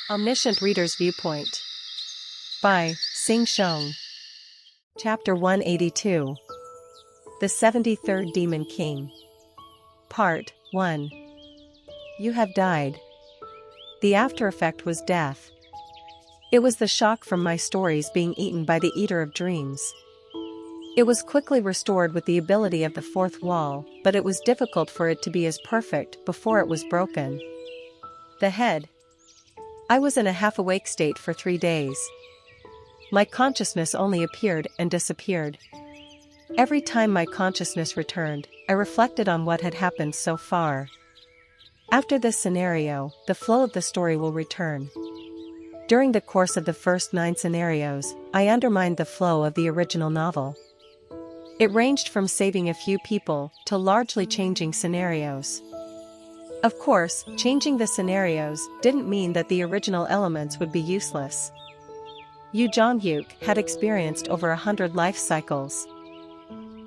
Omniscient Reader's Viewpoint by Sing Shong. Chapter 182. The 73rd Demon King. Part 1. You have died. The after effect was death. It was the shock from my stories being eaten by the Eater of Dreams. It was quickly restored with the ability of the fourth wall, but it was difficult for it to be as perfect before it was broken. The head. I was in a half-awake state for 3 days. My consciousness only appeared and disappeared. Every time my consciousness returned, I reflected on what had happened so far. After this scenario, the flow of the story will return. During the course of the first 9 scenarios, I undermined the flow of the original novel. It ranged from saving a few people to largely changing scenarios. Of course, changing the scenarios didn't mean that the original elements would be useless. Yu Jong-hyuk had experienced over 100 life cycles.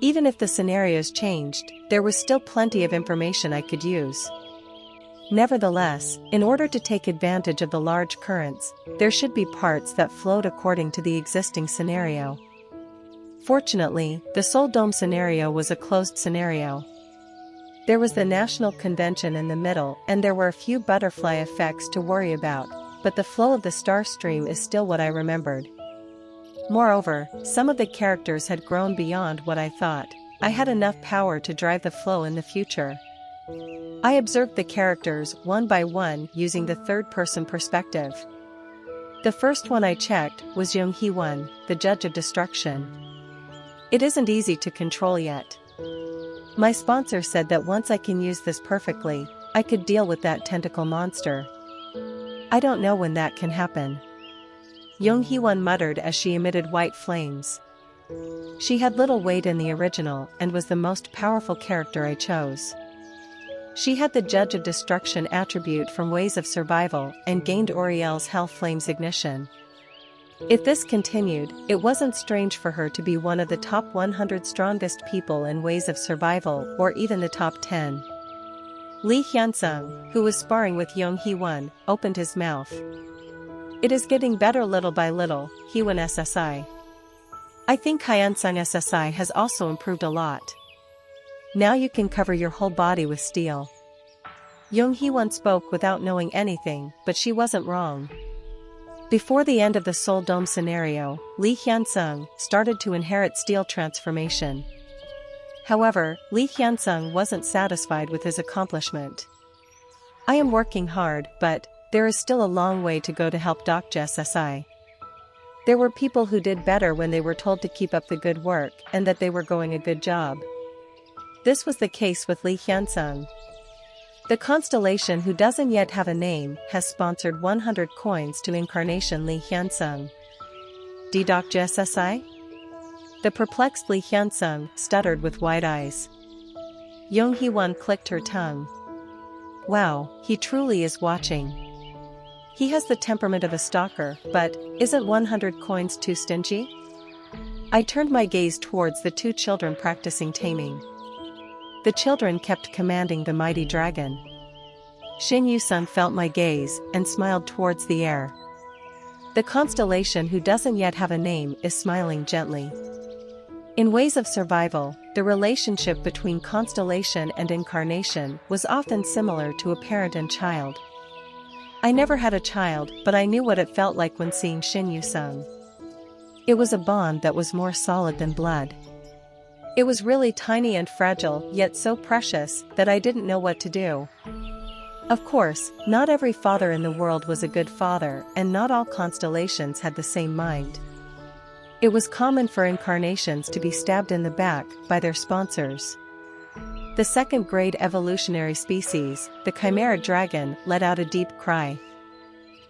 Even if the scenarios changed, there was still plenty of information I could use. Nevertheless, in order to take advantage of the large currents, there should be parts that flowed according to the existing scenario. Fortunately, the Seoul Dome scenario was a closed scenario. There was the national convention in the middle and there were a few butterfly effects to worry about, but the flow of the star stream is still what I remembered. Moreover, some of the characters had grown beyond what I thought. I had enough power to drive the flow in the future. I observed the characters one by one using the third-person perspective. The first one I checked was Young Hee-won, the Judge of Destruction. It isn't easy to control yet. My sponsor said that once I can use this perfectly, I could deal with that tentacle monster. I don't know when that can happen. Young Hee-won muttered as she emitted white flames. She had little weight in the original and was the most powerful character I chose. She had the Judge of Destruction attribute from Ways of Survival and gained Oriel's Hell Flames ignition. If this continued, it wasn't strange for her to be one of the top 100 strongest people in Ways of Survival or even the top 10. Lee Hyun-sung, who was sparring with Young Hee-won, opened his mouth. It is getting better little by little, Hee-won SSI. I think Hyun-sung SSI has also improved a lot. Now you can cover your whole body with steel. Young Hee-won spoke without knowing anything, but she wasn't wrong. Before the end of the Seoul Dome scenario, Lee Hyun-sung started to inherit steel transformation. However, Lee Hyun-sung wasn't satisfied with his accomplishment. I am working hard, but there is still a long way to go to help Dr. SSI. There were people who did better when they were told to keep up the good work and that they were going a good job. This was the case with Lee Hyun-sung. The constellation who doesn't yet have a name has sponsored 100 coins to Incarnation Lee Hyun-sung. Dr. SSI? The perplexed Lee Hyun-sung stuttered with wide eyes. Young Hee-won clicked her tongue. Wow, he truly is watching. He has the temperament of a stalker, but isn't 100 coins too stingy? I turned my gaze towards the 2 children practicing taming. The children kept commanding the mighty dragon. Shin Yu-sun felt my gaze and smiled towards the air. The constellation who doesn't yet have a name is smiling gently. In Ways of Survival, the relationship between constellation and incarnation was often similar to a parent and child. I never had a child, but I knew what it felt like when seeing Shin Yu-sun. It was a bond that was more solid than blood. It was really tiny and fragile, yet so precious that I didn't know what to do. Of course, not every father in the world was a good father, and not all constellations had the same mind. It was common for incarnations to be stabbed in the back by their sponsors. The second-grade evolutionary species, the Chimera dragon, let out a deep cry.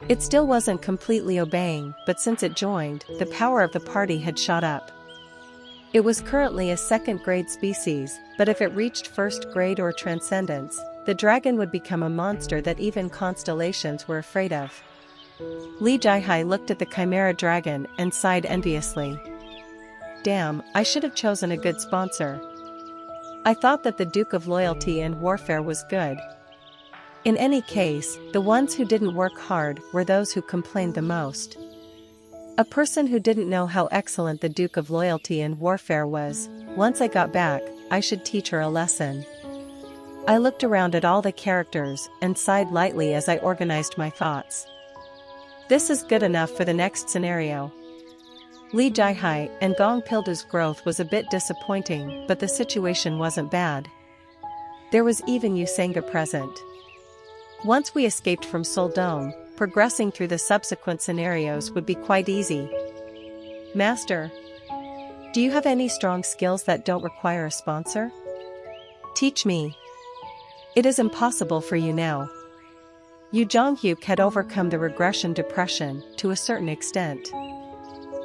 It still wasn't completely obeying, but since it joined, the power of the party had shot up. It was currently a second-grade species, but if it reached first grade or transcendence, the dragon would become a monster that even constellations were afraid of. Lee Jai-hai looked at the Chimera dragon and sighed enviously. Damn, I should have chosen a good sponsor. I thought that the Duke of Loyalty and Warfare was good. In any case, the ones who didn't work hard were those who complained the most. A person who didn't know how excellent the Duke of Loyalty and Warfare was. Once I got back, I should teach her a lesson. I looked around at all the characters and sighed lightly as I organized my thoughts. This is good enough for the next scenario. Li Jihai and Gong Pildu's growth was a bit disappointing, but the situation wasn't bad. There was even Yusanga present. Once we escaped from Seoul Dome, progressing through the subsequent scenarios would be quite easy. Master, do you have any strong skills that don't require a sponsor? Teach me. It is impossible for you now. Yu Zhonghyuk had overcome the regression depression to a certain extent.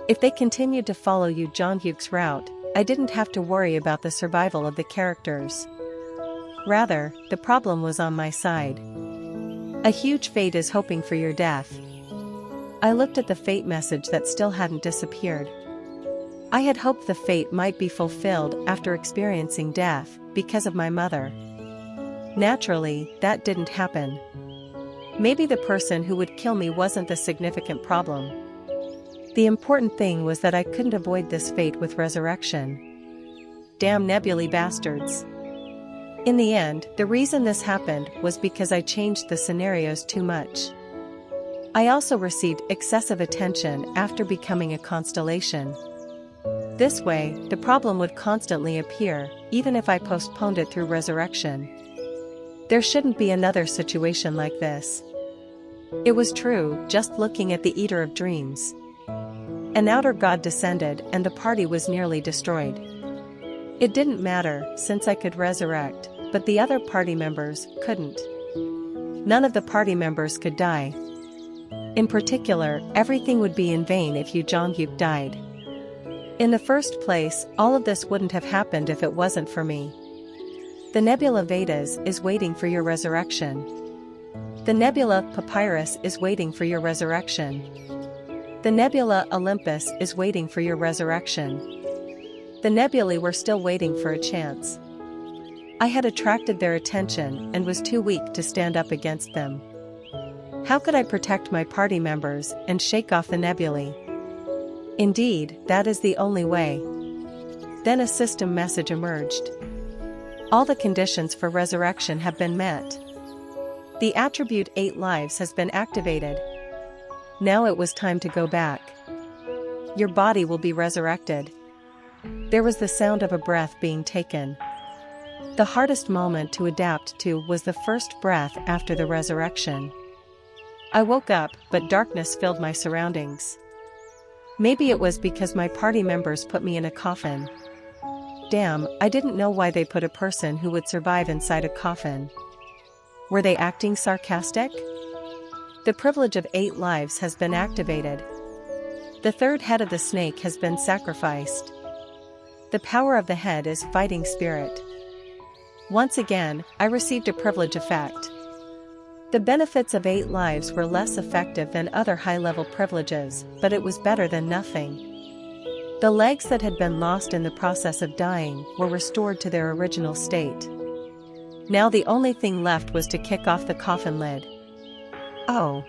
If they continued to follow Yu Zhonghyuk's route, I didn't have to worry about the survival of the characters. Rather, the problem was on my side. A huge fate is hoping for your death. I looked at the fate message that still hadn't disappeared. I had hoped the fate might be fulfilled after experiencing death, because of my mother. Naturally, that didn't happen. Maybe the person who would kill me wasn't the significant problem. The important thing was that I couldn't avoid this fate with resurrection. Damn nebulae bastards. In the end, the reason this happened was because I changed the scenarios too much. I also received excessive attention after becoming a constellation. This way, the problem would constantly appear, even if I postponed it through resurrection. There shouldn't be another situation like this. It was true, just looking at the Eater of Dreams. An outer god descended and the party was nearly destroyed. It didn't matter, since I could resurrect, but the other party members couldn't. None of the party members could die. In particular, everything would be in vain if Yu Zhonghyuk died. In the first place, all of this wouldn't have happened if it wasn't for me. The Nebula Vedas is waiting for your resurrection. The Nebula Papyrus is waiting for your resurrection. The Nebula Olympus is waiting for your resurrection. The nebulae were still waiting for a chance. I had attracted their attention and was too weak to stand up against them. How could I protect my party members and shake off the nebulae? Indeed, that is the only way. Then a system message emerged. All the conditions for resurrection have been met. The attribute 8 lives has been activated. Now it was time to go back. Your body will be resurrected. There was the sound of a breath being taken. The hardest moment to adapt to was the first breath after the resurrection. I woke up, but darkness filled my surroundings. Maybe it was because my party members put me in a coffin. Damn, I didn't know why they put a person who would survive inside a coffin. Were they acting sarcastic? The privilege of 8 lives has been activated. The third head of the snake has been sacrificed. The power of the head is fighting spirit. Once again, I received a privilege effect. The benefits of 8 lives were less effective than other high-level privileges, but it was better than nothing. The legs that had been lost in the process of dying were restored to their original state. Now the only thing left was to kick off the coffin lid. Oh.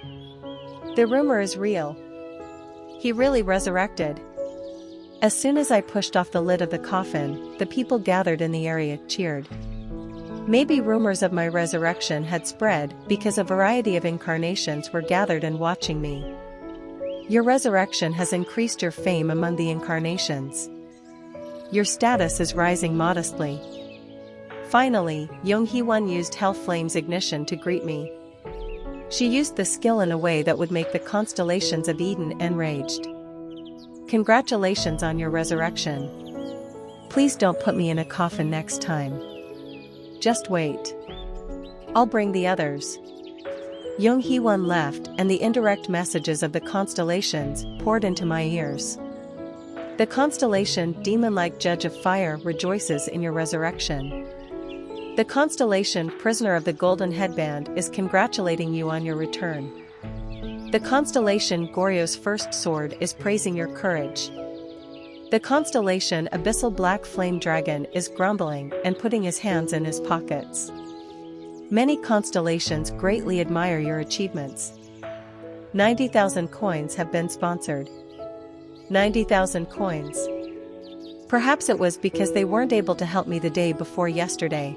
The rumor is real. He really resurrected. As soon as I pushed off the lid of the coffin, the people gathered in the area cheered. Maybe rumors of my resurrection had spread because a variety of incarnations were gathered and watching me. Your resurrection has increased your fame among the incarnations. Your status is rising modestly. Finally, Yonghee-won used Hell Flame's ignition to greet me. She used the skill in a way that would make the constellations of Eden enraged. Congratulations on your resurrection. Please don't put me in a coffin next time. Just wait. I'll bring the others. Yonghee-won left and the indirect messages of the constellations poured into my ears. The constellation Demon-like Judge of Fire rejoices in your resurrection. The constellation Prisoner of the Golden Headband is congratulating you on your return. The constellation Goryo's First Sword is praising your courage. The constellation Abyssal Black Flame Dragon is grumbling and putting his hands in his pockets. Many constellations greatly admire your achievements. 90,000 coins have been sponsored. 90,000 coins. Perhaps it was because they weren't able to help me the day before yesterday.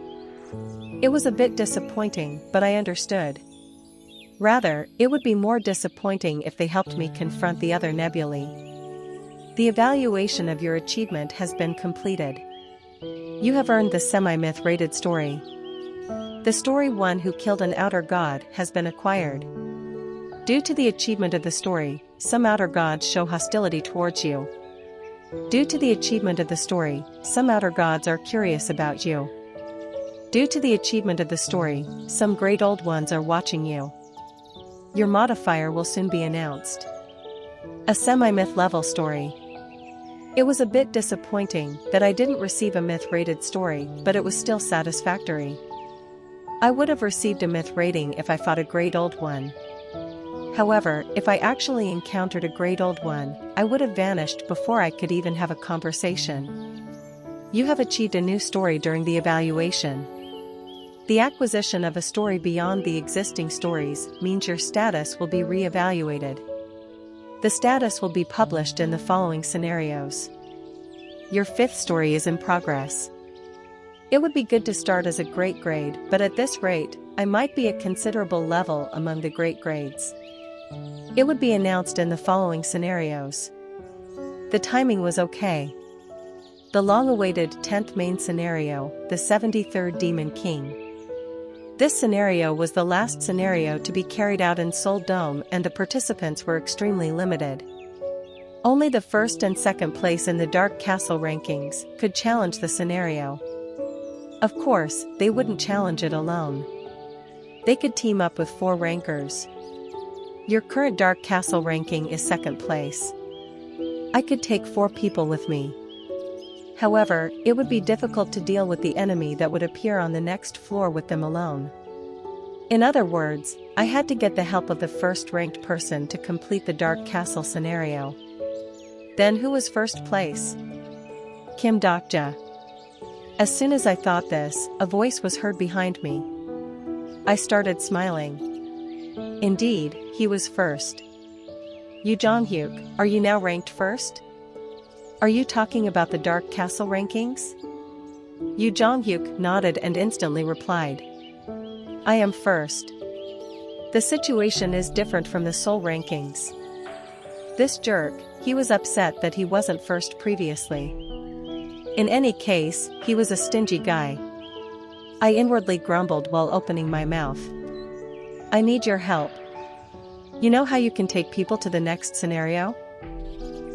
It was a bit disappointing, but I understood. Rather, it would be more disappointing if they helped me confront the other nebulae. The evaluation of your achievement has been completed. You have earned the semi-myth rated story. The story "One Who Killed an Outer God" has been acquired. Due to the achievement of the story, some outer gods show hostility towards you. Due to the achievement of the story, some outer gods are curious about you. Due to the achievement of the story, some great old ones are watching you. Your modifier will soon be announced. A semi-myth level story. It was a bit disappointing that I didn't receive a myth-rated story, but it was still satisfactory. I would have received a myth rating if I fought a great old one. However, if I actually encountered a great old one, I would have vanished before I could even have a conversation. You have achieved a new story during the evaluation. The acquisition of a story beyond the existing stories means your status will be re-evaluated. The status will be published in the following scenarios. Your 5th story is in progress. It would be good to start as a great grade, but at this rate, I might be a considerable level among the great grades. It would be announced in the following scenarios. The timing was okay. The long-awaited 10th main scenario, the 73rd Demon King. This scenario was the last scenario to be carried out in Sol Dome, and the participants were extremely limited. Only the 1st and 2nd place in the Dark Castle rankings could challenge the scenario. Of course, they wouldn't challenge it alone. They could team up with 4 rankers. Your current Dark Castle ranking is 2nd place. I could take 4 people with me. However, it would be difficult to deal with the enemy that would appear on the next floor with them alone. In other words, I had to get the help of the 1st ranked person to complete the Dark Castle scenario. Then who was 1st place? Kim Dokja. As soon as I thought this, a voice was heard behind me. I started smiling. Indeed, he was 1st. Yu Jonghyuk, are you now ranked 1st? Are you talking about the Dark Castle rankings? Yu Jonghyuk nodded and instantly replied. I am 1st. The situation is different from the Seoul rankings. This jerk, he was upset that he wasn't 1st previously. In any case, he was a stingy guy. I inwardly grumbled while opening my mouth. I need your help. You know how you can take people to the next scenario?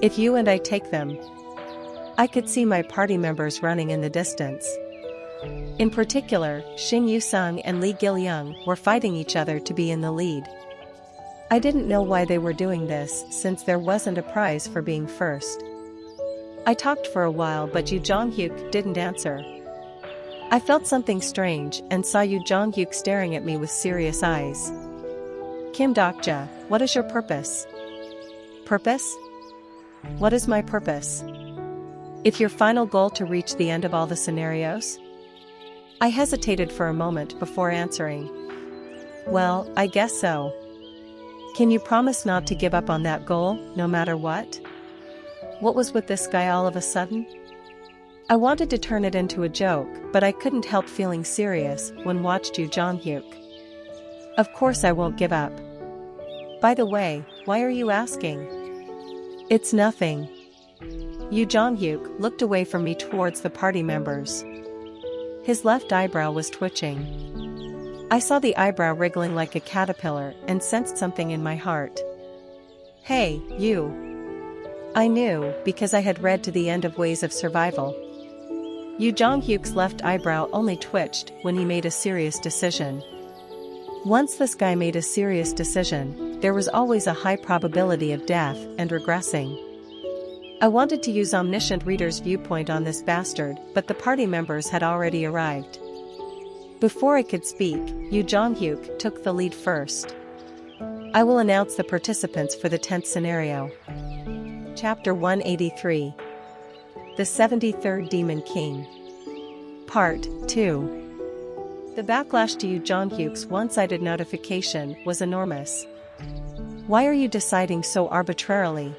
If you and I take them. I could see my party members running in the distance. In particular, Shin Yu-sung and Lee Gil-young were fighting each other to be in the lead. I didn't know why they were doing this, since there wasn't a prize for being 1st. I talked for a while, but Yu Jonghyuk didn't answer. I felt something strange and saw Yu Jonghyuk staring at me with serious eyes. Kim Dokja, what is your purpose? Purpose? What is my purpose? If your final goal to reach the end of all the scenarios? I hesitated for a moment before answering. Well, I guess so. Can you promise not to give up on that goal, no matter what? What was with this guy all of a sudden? I wanted to turn it into a joke, but I couldn't help feeling serious when watched Yu Jonghyuk. Of course I won't give up. By the way, why are you asking? It's nothing. Yu Jonghyuk looked away from me towards the party members. His left eyebrow was twitching. I saw the eyebrow wriggling like a caterpillar and sensed something in my heart. Hey, you. I knew, because I had read to the end of Ways of Survival. Yu Jonghyuk's left eyebrow only twitched when he made a serious decision. Once this guy made a serious decision, there was always a high probability of death and regressing. I wanted to use Omniscient Reader's Viewpoint on this bastard, but the party members had already arrived. Before I could speak, Yu Jonghyuk took the lead first. I will announce the participants for the 10th scenario. Chapter 183. The 73rd Demon King. Part 2. The backlash to Yu Jonghyuk's one-sided notification was enormous. Why are you deciding so arbitrarily?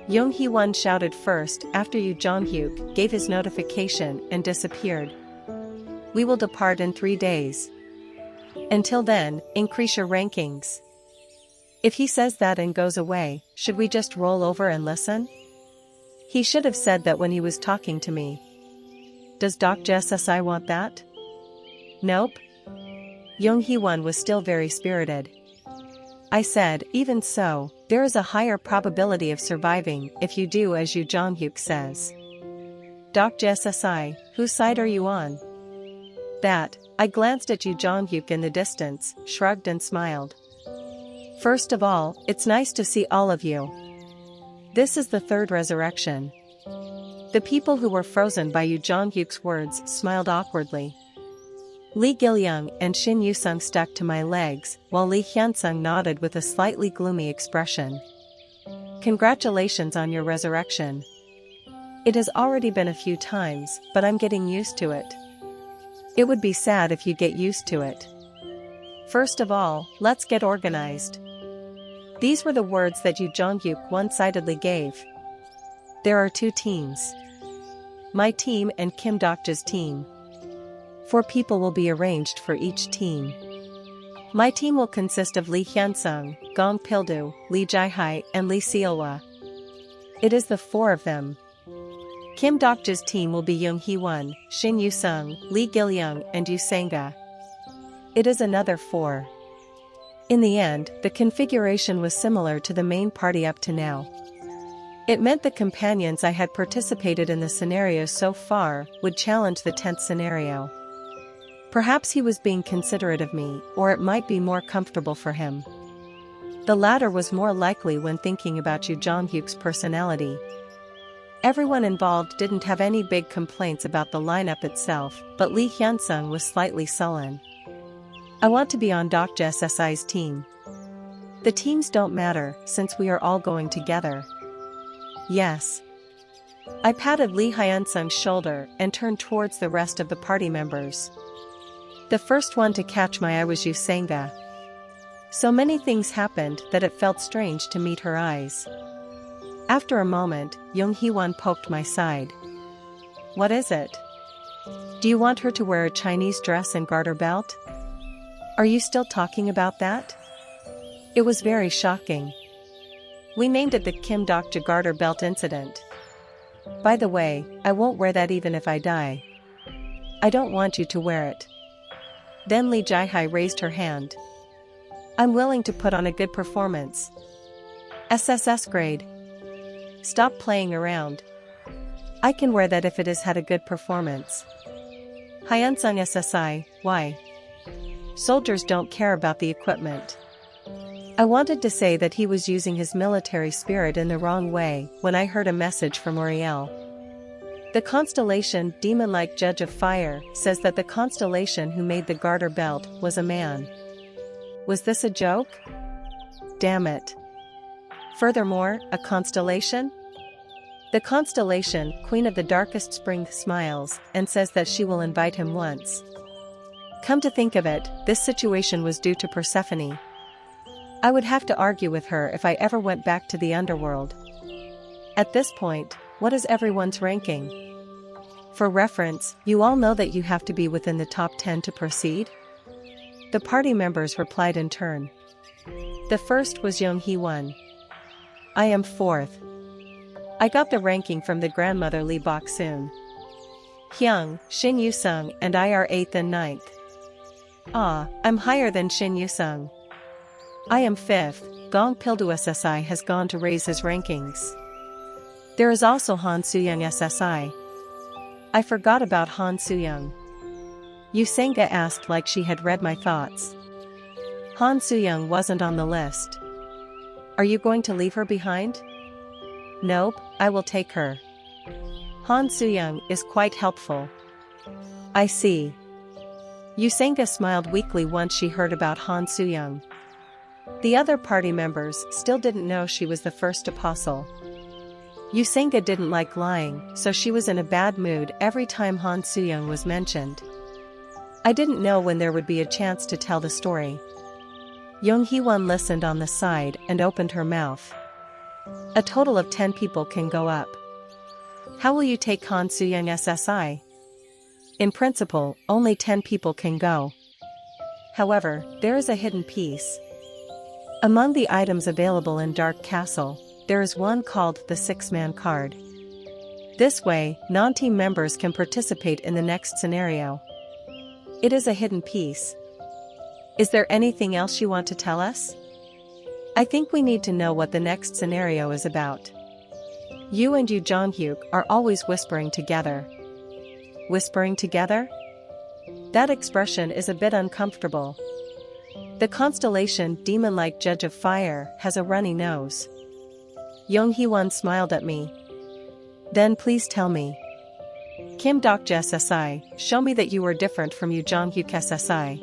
Young Hee-won shouted first after Yu Jonghyuk gave his notification and disappeared. We will depart in 3 days. Until then, increase your rankings. If he says that and goes away, should we just roll over and listen? He should have said that when he was talking to me. Does Dr. SSI want that? Nope. Young Hee-won was still very spirited. I said, even so, there is a higher probability of surviving if you do as Yu Jonghyuk says. Dr. SSI, whose side are you on? That, I glanced at Yu Jonghyuk in the distance, shrugged and smiled. First of all, it's nice to see all of you. This is the third resurrection. The people who were frozen by Yu Jonghyuk's words smiled awkwardly. Lee Gil-young and Shin Yu-sung stuck to my legs, while Lee Hyun-sung nodded with a slightly gloomy expression. Congratulations on your resurrection. It has already been a few times, but I'm getting used to it. It would be sad if you get used to it. First of all, let's get organized. These were the words that Yu Jonghyuk one-sidedly gave. There are 2 teams. My team and Kim Dokja's team. 4 people will be arranged for each team. My team will consist of Lee Hyun-sung, Gong Pil-do, Lee Jae-hai and Lee Seol-hwa. It is the 4 of them. Kim Dokja's team will be Young Hee-won, Shin Yu-sung, Lee Gil-young and Yu Sang-ga. It is another 4. In the end, the configuration was similar to the main party up to now. It meant the companions I had participated in the scenarios so far would challenge the 10th scenario. Perhaps he was being considerate of me, or it might be more comfortable for him. The latter was more likely when thinking about Yu Jonghyuk's personality. Everyone involved didn't have any big complaints about the lineup itself, but Lee Hyun-sung was slightly sullen. I want to be on Dr. SSI's team. The teams don't matter, since we are all going together. Yes. I patted Lee Hyun-sung's shoulder and turned towards the rest of the party members. The first one to catch my eye was Yu Sang-ga. So many things happened that it felt strange to meet her eyes. After a moment, Young Hee-won poked my side. What is it? Do you want her to wear a Chinese dress and garter belt? Are you still talking about that? It was very shocking. We named it the Kim Dokja garter belt incident. By the way, I won't wear that even if I die. I don't want you to wear it. Then Lee Jae-hai raised her hand. I'm willing to put on a good performance. SSS grade. Stop playing around. I can wear that if it has had a good performance. Hyun-sung SSI, why? Soldiers don't care about the equipment. I wanted to say that he was using his military spirit in the wrong way when I heard a message from Uriel. The constellation Demon-like Judge of Fire says that the constellation who made the garter belt was a man. Was this a joke? Damn it. Furthermore, a constellation? The constellation, Queen of the Darkest Spring, smiles and says that she will invite him once. Come to think of it, this situation was due to Persephone. I would have to argue with her if I ever went back to the underworld. At this point, what is everyone's ranking? For reference, you all know that you have to be within the top 10 to proceed? The party members replied in turn. The first was Young Hee-won. I am 4th. I got the ranking from the grandmother Lee Bok-soon. Hyung, Shin Yu-sung and I are 8th and 9th. Ah, I'm higher than Shin Yu-sung. I am 5th, Gong Pil-do SSI has gone to raise his rankings. There is also Han Soo-young SSI. I forgot about Han Soo-young. Yu Sang-ga asked like she had read my thoughts. Han Soo-young wasn't on the list. Are you going to leave her behind? Nope, I will take her. Han Soo-young is quite helpful. I see. Yu Sang-ga smiled weakly once she heard about Han Soo-young. The other party members still didn't know she was the first apostle. Yu Sang-ga didn't like lying, so she was in a bad mood every time Han Soo-young was mentioned. I didn't know when there would be a chance to tell the story. Yonghee-won listened on the side and opened her mouth. A total of 10 people can go up. How will you take Han Soo-young SSI? In principle, only 10 people can go. However, there is a hidden piece. Among the items available in Dark Castle, there is one called the Six-Man card. This way, non-team members can participate in the next scenario. It is a hidden piece. Is there anything else you want to tell us? I think we need to know what the next scenario is about. You and Yoo Jong-hyuk are always whispering together. Whispering together? That expression is a bit uncomfortable. The constellation demon-like Judge of Fire has a runny nose. Yonghee-won smiled at me. Then please tell me. Kim Dokja SSI, show me that you were different from Yoo Jong-hyuk SSI.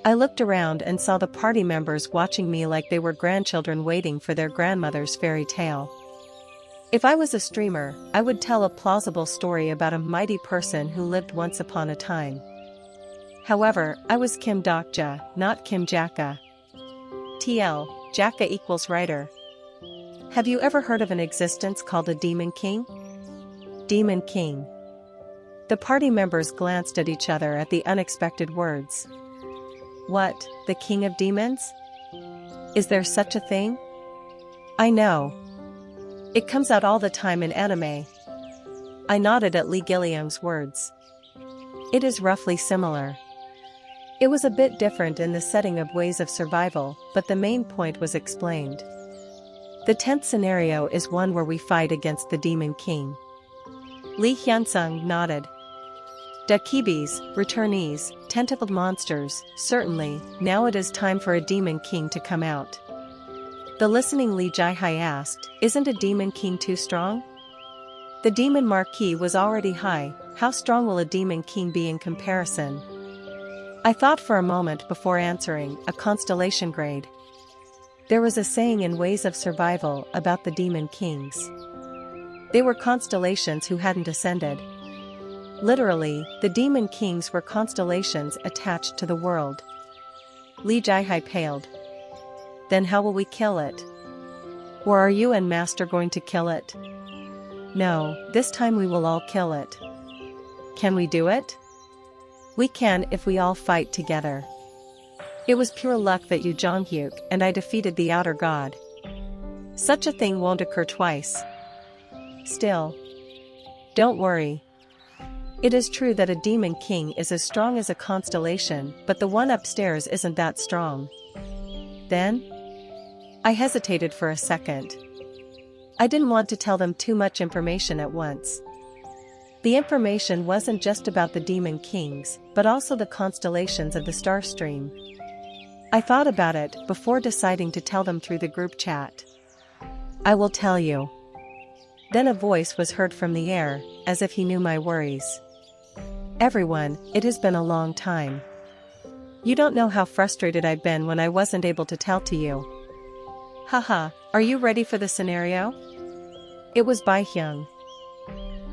I looked around and saw the party members watching me like they were grandchildren waiting for their grandmother's fairy tale. If I was a streamer, I would tell a plausible story about a mighty person who lived once upon a time. However, I was Kim Dokja, not Kim Jaka. TL, Jaka equals writer. Have you ever heard of an existence called a Demon King? Demon King. The party members glanced at each other at the unexpected words. What, the King of Demons? Is there such a thing? I know. It comes out all the time in anime. I nodded at Lee Gilliam's words. It is roughly similar. It was a bit different in the setting of Ways of Survival, but the main point was explained. The 10th scenario is one where we fight against the Demon King. Lee Hyun-sung nodded. Dakibis, returnees, tentacled monsters, certainly, now it is time for a Demon King to come out. The listening Lee Jai-hai asked, isn't a Demon King too strong? The Demon Marquis was already high, how strong will a Demon King be in comparison? I thought for a moment before answering, a constellation grade. There was a saying in Ways of Survival about the Demon Kings. They were constellations who hadn't ascended. Literally, the Demon Kings were constellations attached to the world. Lee Jai-hai paled. Then how will we kill it? Or are you and Master going to kill it? No, this time we will all kill it. Can we do it? We can if we all fight together. It was pure luck that Yoo Jong-hyuk and I defeated the Outer God. Such a thing won't occur twice. Still. Don't worry. It is true that a Demon King is as strong as a constellation, but the one upstairs isn't that strong. Then? I hesitated for a second. I didn't want to tell them too much information at once. The information wasn't just about the Demon Kings, but also the constellations of the star stream. I thought about it before deciding to tell them through the group chat. I will tell you. Then a voice was heard from the air, as if he knew my worries. Everyone, it has been a long time. You don't know how frustrated I've been when I wasn't able to tell to you. Haha, are you ready for the scenario? It was Bai Hyung.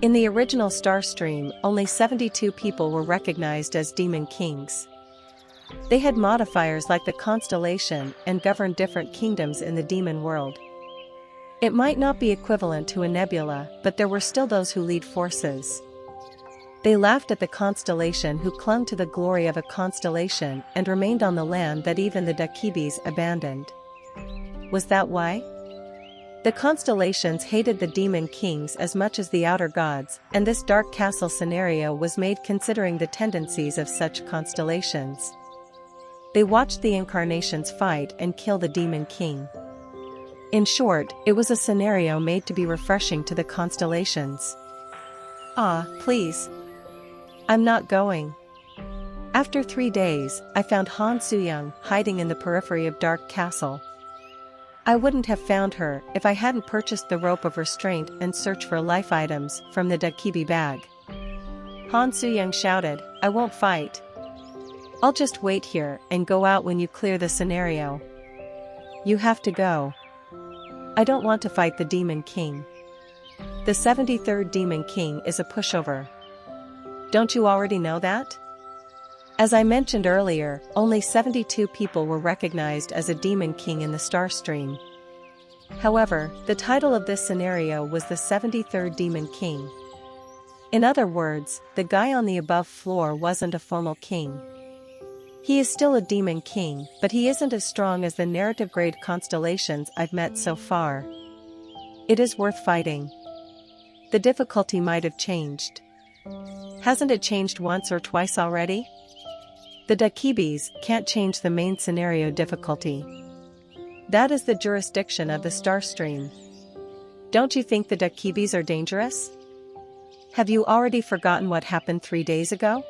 In the original star stream, only 72 people were recognized as Demon Kings. They had modifiers like the constellation and governed different kingdoms in the demon world. It might not be equivalent to a nebula, but there were still those who lead forces. They laughed at the constellation who clung to the glory of a constellation and remained on the land that even the Dakibis abandoned. Was that why? The constellations hated the Demon Kings as much as the Outer Gods, and this Dark Castle scenario was made considering the tendencies of such constellations. They watched the incarnations fight and kill the Demon King. In short, it was a scenario made to be refreshing to the constellations. Ah, please. I'm not going. After 3 days, I found Han Soo-young hiding in the periphery of Dark Castle. I wouldn't have found her if I hadn't purchased the rope of restraint and search for life items from the Dakibi bag. Han Soo-young shouted, I won't fight. I'll just wait here and go out when you clear the scenario. You have to go. I don't want to fight the Demon King. The 73rd Demon King is a pushover. Don't you already know that? As I mentioned earlier, only 72 people were recognized as a Demon King in the star stream. However, the title of this scenario was the 73rd Demon King. In other words, the guy on the above floor wasn't a formal king. He is still a Demon King, but he isn't as strong as the narrative-grade constellations I've met so far. It is worth fighting. The difficulty might have changed. Hasn't it changed once or twice already? The Dakibis can't change the main scenario difficulty. That is the jurisdiction of the star stream. Don't you think the Dakibis are dangerous? Have you already forgotten what happened 3 days ago?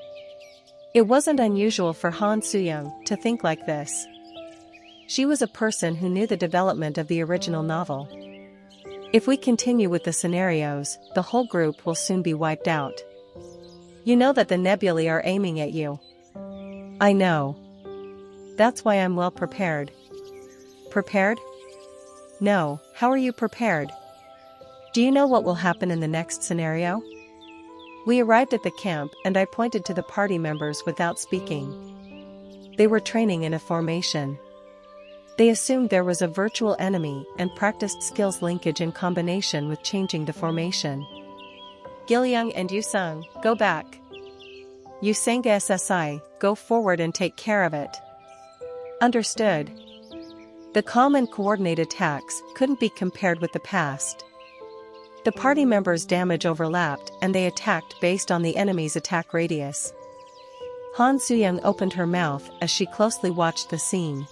It wasn't unusual for Han Soo-young to think like this. She was a person who knew the development of the original novel. If we continue with the scenarios, the whole group will soon be wiped out. You know that the nebulae are aiming at you. I know. That's why I'm well prepared. Prepared? No, how are you prepared? Do you know what will happen in the next scenario? We arrived at the camp and I pointed to the party members without speaking. They were training in a formation. They assumed there was a virtual enemy and practiced skills linkage in combination with changing the formation. Gil-young and Yu-sung, go back. Yu-sanga SSI, go forward and take care of it. Understood. The calm and coordinated attacks couldn't be compared with the past. The party members' damage overlapped and they attacked based on the enemy's attack radius. Han Soo-young opened her mouth as she closely watched the scene.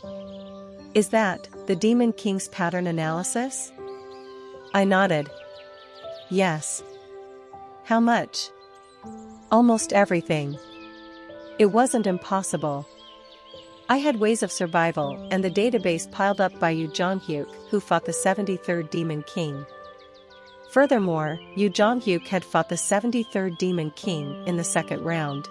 Is that the Demon King's pattern analysis? I nodded. Yes. How much? Almost everything. It wasn't impossible. I had ways of survival and the database piled up by Yu Jong-hyuk, who fought the 73rd Demon King. Furthermore, Yu Jong-hyuk had fought the 73rd Demon King in the second round.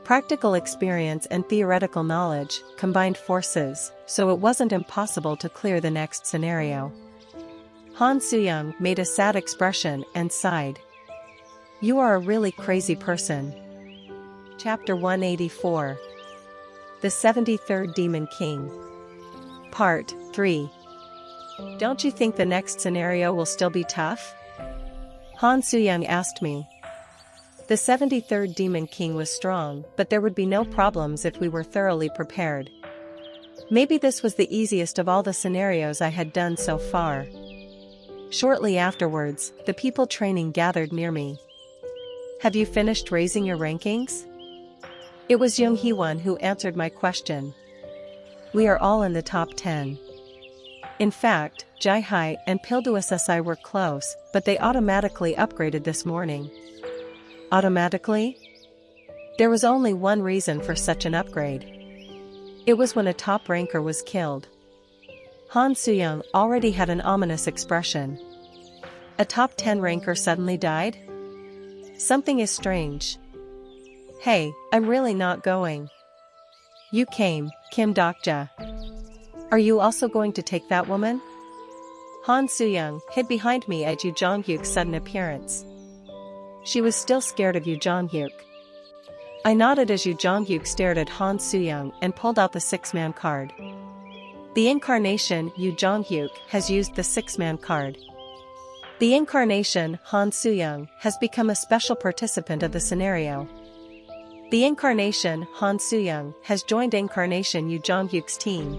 Practical experience and theoretical knowledge combined forces, so it wasn't impossible to clear the next scenario. Han Soo-young made a sad expression and sighed. You are a really crazy person. Chapter 184. The 73rd Demon King. Part 3. Don't you think the next scenario will still be tough? Han Soo-young asked me. The 73rd Demon King was strong, but there would be no problems if we were thoroughly prepared. Maybe this was the easiest of all the scenarios I had done so far. Shortly afterwards, the people training gathered near me. Have you finished raising your rankings? It was Young Hee-won who answered my question. We are all in the top 10. In fact, Jai-hai and Pildu SSI were close, but they automatically upgraded this morning. Automatically? There was only one reason for such an upgrade. It was when a top ranker was killed. Han Soo-young already had an ominous expression. A top 10 ranker suddenly died? Something is strange. Hey, I'm really not going. You came, Kim Dokja. Are you also going to take that woman? Han Soo-young hid behind me at Yu Jong-hyuk's sudden appearance. She was still scared of Yu Jong-hyuk. I nodded as Yu Jong-hyuk stared at Han Soo-young and pulled out the 6-man card. The incarnation Yu Jong-hyuk has used the 6-man card. The incarnation Han Soo-young has become a special participant of the scenario. The incarnation Han Soo-young has joined incarnation Yu Jong-hyuk's team.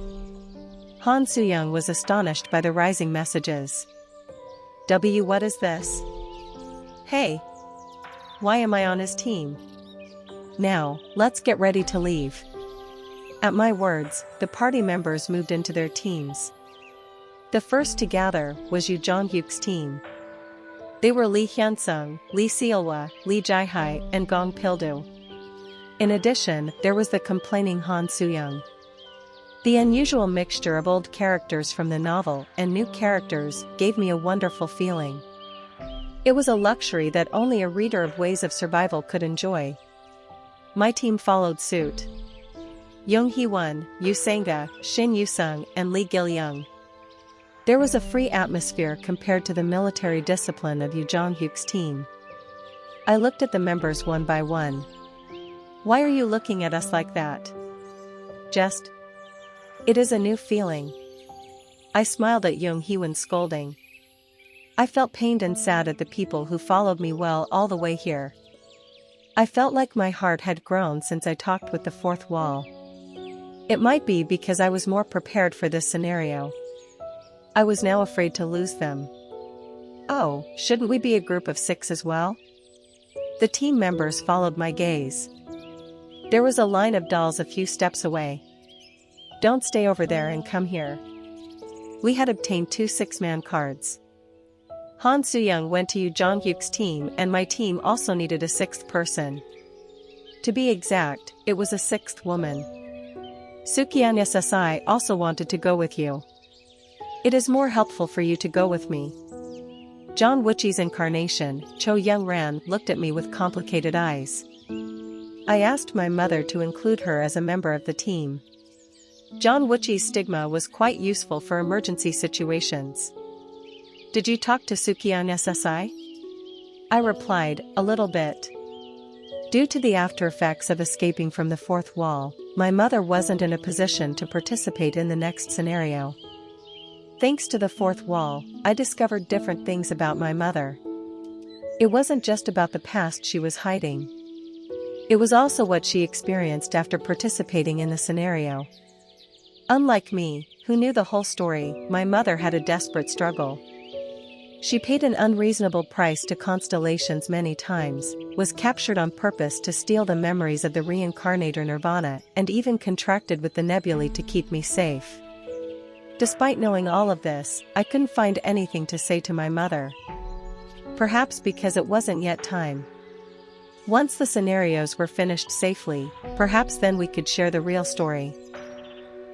Han Soo-young was astonished by the rising messages. What is this? Hey! Why am I on his team? Now, let's get ready to leave. At my words, the party members moved into their teams. The first to gather was Yu Jong-hyuk's team. They were Lee Hyun-sung, Lee Seolwa, Lee Jai-hai, and Gong Pildu. In addition, there was the complaining Han Soo-young. The unusual mixture of old characters from the novel and new characters gave me a wonderful feeling. It was a luxury that only a reader of Ways of Survival could enjoy. My team followed suit. Young Hee-won, Yu Sang-ga, Shin Yu-sung, and Lee Gil-young. There was a free atmosphere compared to the military discipline of Yu Jong-hyuk's team. I looked at the members one by one. Why are you looking at us like that? Just. It is a new feeling. I smiled at Young Heewan's scolding. I felt pained and sad at the people who followed me well all the way here. I felt like my heart had grown since I talked with the fourth wall. It might be because I was more prepared for this scenario. I was now afraid to lose them. Oh, shouldn't we be a group of 6 as well? The team members followed my gaze. There was a line of dolls a few steps away. Don't stay over there and come here. We had obtained 2 6-man cards. Han Soo-young went to Yoo Jong-hyuk's team and my team also needed a 6th person. To be exact, it was a 6th woman. Sukian SSI also wanted to go with you. It is more helpful for you to go with me. John Wuchi's incarnation, Cho Young-ran, looked at me with complicated eyes. I asked my mother to include her as a member of the team. John Wuchi's stigma was quite useful for emergency situations. Did you talk to Sukian SSI? I replied, a little bit. Due to the after effects of escaping from the fourth wall, my mother wasn't in a position to participate in the next scenario. Thanks to the fourth wall, I discovered different things about my mother. It wasn't just about the past she was hiding. It was also what she experienced after participating in the scenario. Unlike me, who knew the whole story, my mother had a desperate struggle. She paid an unreasonable price to constellations many times, was captured on purpose to steal the memories of the reincarnator Nirvana, and even contracted with the nebulae to keep me safe. Despite knowing all of this, I couldn't find anything to say to my mother. Perhaps because it wasn't yet time. Once the scenarios were finished safely, perhaps then we could share the real story.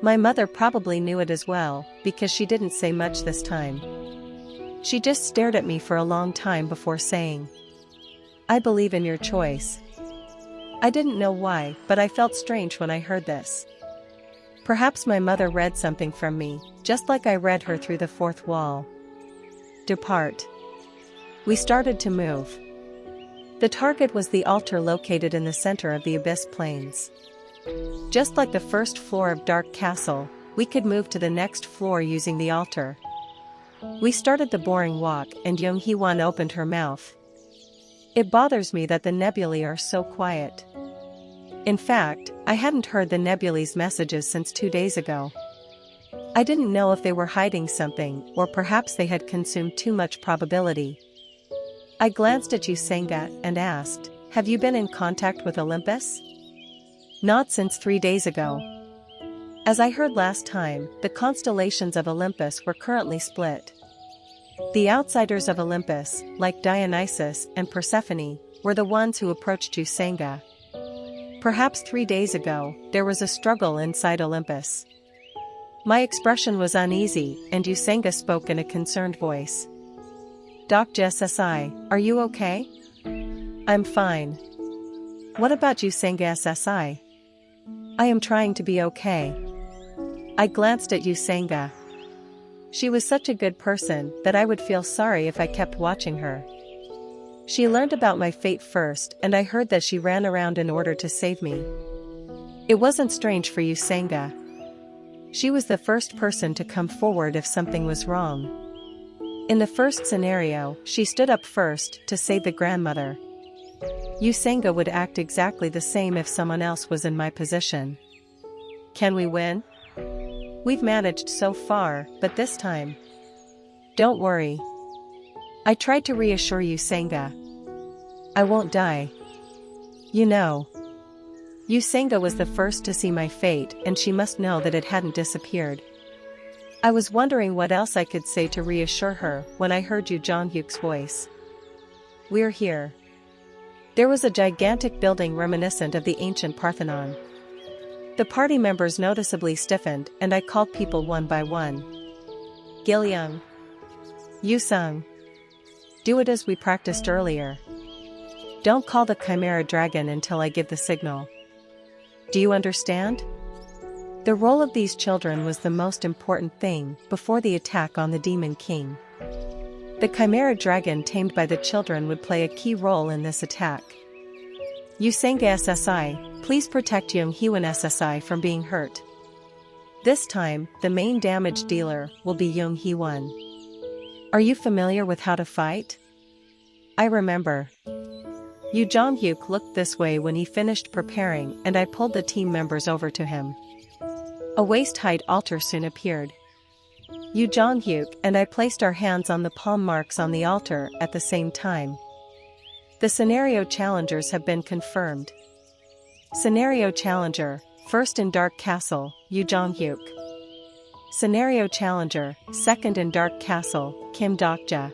My mother probably knew it as well, because she didn't say much this time. She just stared at me for a long time before saying, I believe in your choice. I didn't know why, but I felt strange when I heard this. Perhaps my mother read something from me, just like I read her through the fourth wall. Depart. We started to move. The target was the altar located in the center of the Abyss Plains. Just like the first floor of Dark Castle, we could move to the next floor using the altar. We started the boring walk and Young Hee-wan opened her mouth. It bothers me that the nebulae are so quiet. In fact, I hadn't heard the nebulae's messages since 2 days ago. I didn't know if they were hiding something or perhaps they had consumed too much probability. I glanced at Yusenga and asked, have you been in contact with Olympus? Not since 3 days ago. As I heard last time, the constellations of Olympus were currently split. The outsiders of Olympus, like Dionysus and Persephone, were the ones who approached Yusenga. Perhaps 3 days ago, there was a struggle inside Olympus. My expression was uneasy, and Yusenga spoke in a concerned voice. Dr. SSI, are you okay? I'm fine. What about Yusenga SSI? I am trying to be okay. I glanced at Yusenga. She was such a good person that I would feel sorry if I kept watching her. She learned about my fate first and I heard that she ran around in order to save me. It wasn't strange for Yusenga. She was the first person to come forward if something was wrong. In the first scenario, she stood up first to save the grandmother. Yusenga would act exactly the same if someone else was in my position. Can we win? We've managed so far, but this time. Don't worry. I tried to reassure Yusenga. I won't die. You know. Yusenga was the first to see my fate and she must know that it hadn't disappeared. I was wondering what else I could say to reassure her when I heard Yoo Jong-hyuk's voice. We're here. There was a gigantic building reminiscent of the ancient Parthenon. The party members noticeably stiffened and I called people one by one. Gil-young. Yu-sung. Do it as we practiced earlier. Don't call the Chimera Dragon until I give the signal. Do you understand? The role of these children was the most important thing before the attack on the Demon King. The Chimera Dragon tamed by the children would play a key role in this attack. Usanga SSI, please protect Young Hewan SSI from being hurt. This time, the main damage dealer will be Young Hewan. Are you familiar with how to fight? I remember. Yu Jong-hyuk looked this way when he finished preparing, and I pulled the team members over to him. A waist-height altar soon appeared. Yu Jong-hyuk and I placed our hands on the palm marks on the altar at the same time. The scenario challengers have been confirmed. Scenario challenger, first in Dark Castle, Yu Jong-hyuk. Scenario challenger, second in Dark Castle, Kim Dokja.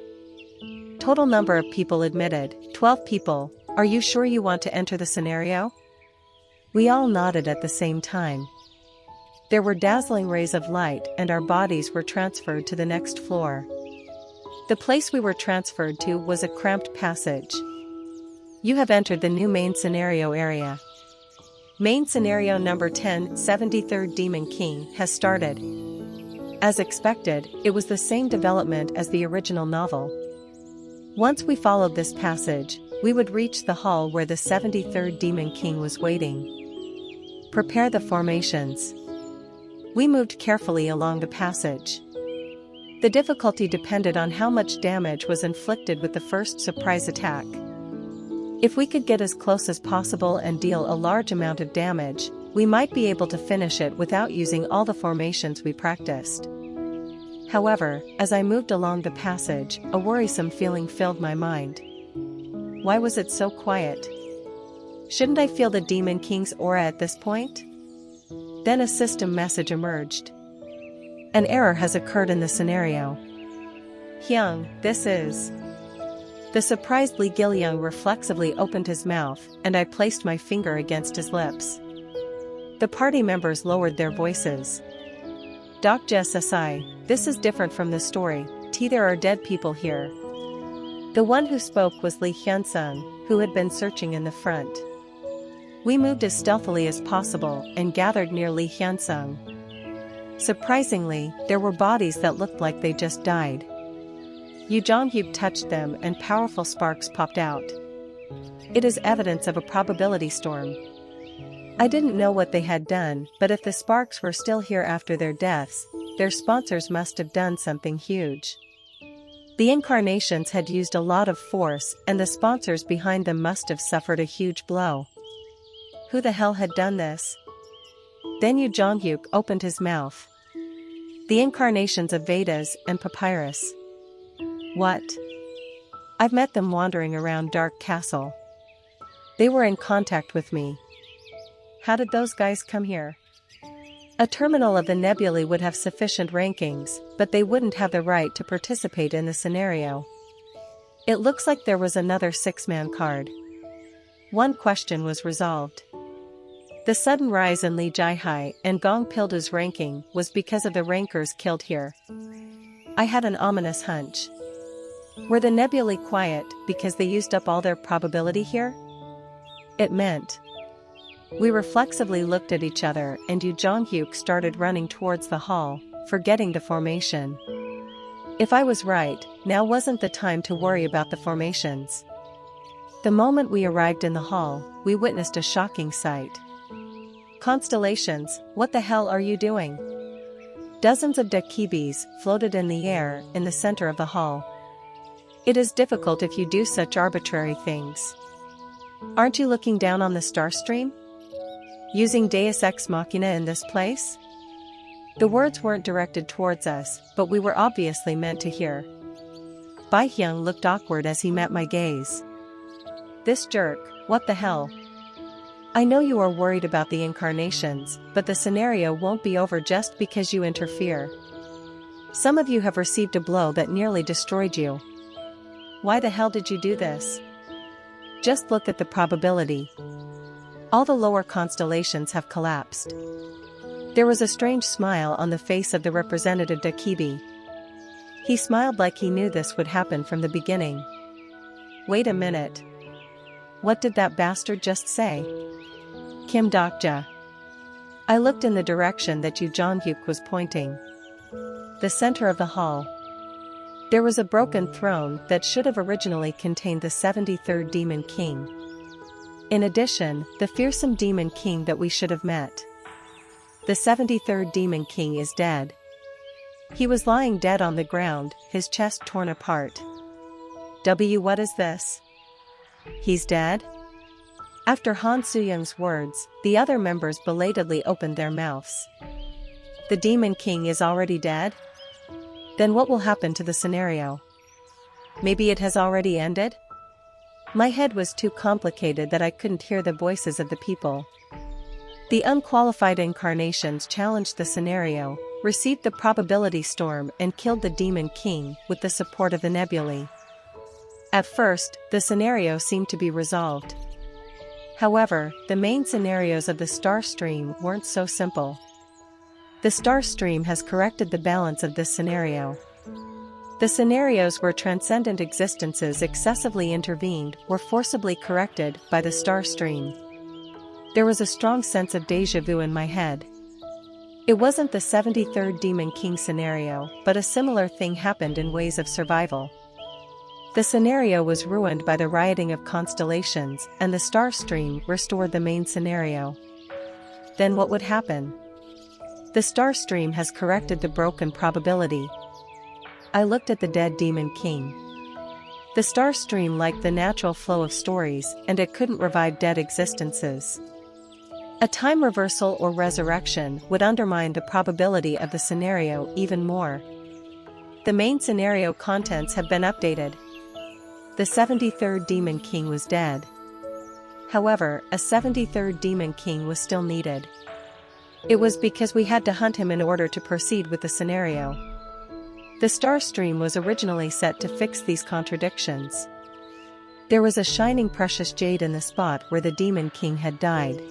Total number of people admitted, 12 people. Are you sure you want to enter the scenario? We all nodded at the same time. There were dazzling rays of light and our bodies were transferred to the next floor. The place we were transferred to was a cramped passage. You have entered the new main scenario area. Main scenario number 10, 73rd Demon King, has started. As expected, it was the same development as the original novel. Once we followed this passage, we would reach the hall where the 73rd Demon King was waiting. Prepare the formations. We moved carefully along the passage. The difficulty depended on how much damage was inflicted with the first surprise attack. If we could get as close as possible and deal a large amount of damage, we might be able to finish it without using all the formations we practiced. However, as I moved along the passage, a worrisome feeling filled my mind. Why was it so quiet? Shouldn't I feel the Demon King's aura at this point? Then a system message emerged. An error has occurred in the scenario. Hyung, this is... The surprised Lee Gil-young reflexively opened his mouth, and I placed my finger against his lips. The party members lowered their voices. Dokja SSI, this is different from the story, there are dead people here. The one who spoke was Lee Hyun-sung, who had been searching in the front. We moved as stealthily as possible and gathered near Lee Hyun-sung. Surprisingly, there were bodies that looked like they just died. Yu Jong-hyuk touched them and powerful sparks popped out. It is evidence of a probability storm. I didn't know what they had done, but if the sparks were still here after their deaths, their sponsors must have done something huge. The incarnations had used a lot of force and the sponsors behind them must have suffered a huge blow. Who the hell had done this? Then Yu Jong-hyuk opened his mouth. The incarnations of Vedas and Papyrus. What? I've met them wandering around Dark Castle. They were in contact with me. How did those guys come here? A terminal of the nebulae would have sufficient rankings, but they wouldn't have the right to participate in the scenario. It looks like there was another 6-man card. One question was resolved. The sudden rise in Lee Jai-hai and Gong Pildu's ranking was because of the rankers killed here. I had an ominous hunch. Were the nebulae quiet because they used up all their probability here? It meant. We reflexively looked at each other and Yu Jong-hyuk started running towards the hall, forgetting the formation. If I was right, now wasn't the time to worry about the formations. The moment we arrived in the hall, we witnessed a shocking sight. Constellations, what the hell are you doing? Dozens of dakibis floated in the air in the center of the hall. It is difficult if you do such arbitrary things. Aren't you looking down on the star stream? Using Deus Ex Machina in this place? The words weren't directed towards us, but we were obviously meant to hear. Bai-hyung looked awkward as he met my gaze. This jerk, what the hell? I know you are worried about the incarnations, but the scenario won't be over just because you interfere. Some of you have received a blow that nearly destroyed you. Why the hell did you do this? Just look at the probability. All the lower constellations have collapsed. There was a strange smile on the face of the representative Dakibi. He smiled like he knew this would happen from the beginning. Wait a minute. What did that bastard just say? Kim Dokja. I looked in the direction that Yu Jong-hyuk was pointing. The center of the hall. There was a broken throne that should have originally contained the 73rd Demon King. In addition, the fearsome Demon King that we should have met. The 73rd Demon King is dead. He was lying dead on the ground, his chest torn apart. What is this? He's dead? After Han Suyang's words, the other members belatedly opened their mouths. The Demon King is already dead? Then what will happen to the scenario? Maybe it has already ended? My head was too complicated that I couldn't hear the voices of the people. The unqualified incarnations challenged the scenario, received the probability storm and killed the Demon King with the support of the nebulae. At first, the scenario seemed to be resolved. However, the main scenarios of the star stream weren't so simple. The star stream has corrected the balance of this scenario. The scenarios where transcendent existences excessively intervened were forcibly corrected by the star stream. There was a strong sense of déjà vu in my head. It wasn't the 73rd Demon King scenario, but a similar thing happened in Ways of Survival. The scenario was ruined by the rioting of constellations, and the star stream restored the main scenario. Then what would happen? The star stream has corrected the broken probability. I looked at the dead Demon King. The star stream liked the natural flow of stories, and it couldn't revive dead existences. A time reversal or resurrection would undermine the probability of the scenario even more. The main scenario contents have been updated. The 73rd Demon King was dead. However, a 73rd Demon King was still needed. It was because we had to hunt him in order to proceed with the scenario. The star stream was originally set to fix these contradictions. There was a shining precious jade in the spot where the Demon King had died.